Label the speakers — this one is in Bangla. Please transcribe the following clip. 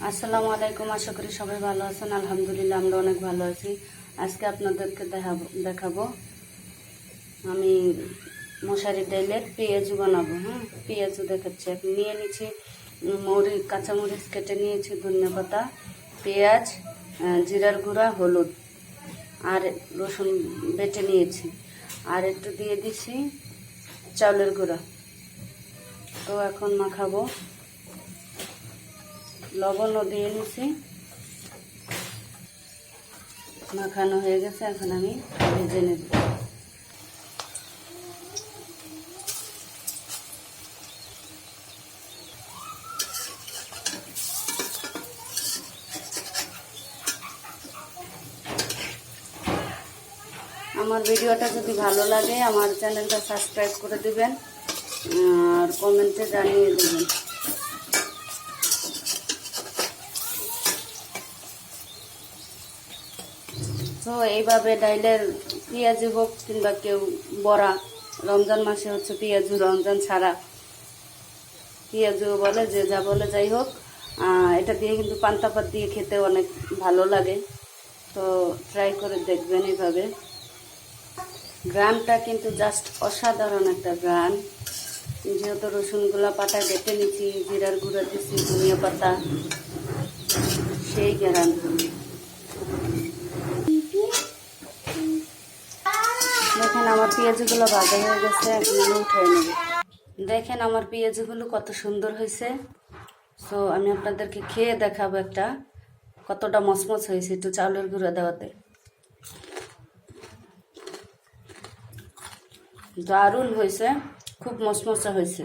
Speaker 1: আসসালামু আলাইকুম। আশা করি সবাই ভালো আছেন। আলহামদুলিল্লাহ আমরা অনেক ভালো আছি। আজকে আপনাদেরকে দেখাবো আমি মশারি ডাইলের পেঁয়াজু বানাবো। পেঁয়াজু দেখাচ্ছি। এখন নিয়ে নিচ্ছি কাঁচামরিচ কেটে নিয়েছি, ধনিয়া পাতা, পেঁয়াজ, জিরার গুঁড়া, হলুদ আর রসুন বেটে নিয়েছি। আর একটু দিয়ে দিছি চাউলের গুঁড়া। তো এখন মাখাবো। লবণও দিয়ে নিছি, মাখানো হয়ে গেছে। এখন আমি ভেজে নেব। আমার ভিডিওটা যদি ভালো লাগে আমার চ্যানেলটা সাবস্ক্রাইব করে দিবেন আর কমেন্টে জানিয়ে দেবেন। তো এইভাবে ডাইলের পেঁয়াজু হোক কিংবা কেউ বড়া, রমজান মাসে হচ্ছে পেঁয়াজু, রমজান ছাড়া পেঁয়াজু বলে, যে যা বলে, যাই হোক এটা দিয়ে কিন্তু পান্তা ভাত দিয়ে খেতে অনেক ভালো লাগে। তো ট্রাই করে দেখবেন এইভাবে। গ্রানটা কিন্তু জাস্ট অসাধারণ একটা গ্রান। যেহেতু রসুনগুলা পাটা বেটে নিচ্ছি, জিরার গুঁড়া দিচ্ছি, ধনিয়া পাতা, সেই গ্রান। দেখেন আমার পেঁয়াজগুলো ভাজা হয়ে গেছে, এখন আমি উঠে নেব। দেখেন আমার পেঁয়াজগুলো কত সুন্দর হয়েছে। সো আমি আপনাদেরকে খেয়ে দেখাবো একটা কতটা মচমচ হয়েছে একটু চাউলের গুঁড়া দেওয়াতে। দারুণ হয়েছে, খুব মচমচা হয়েছে।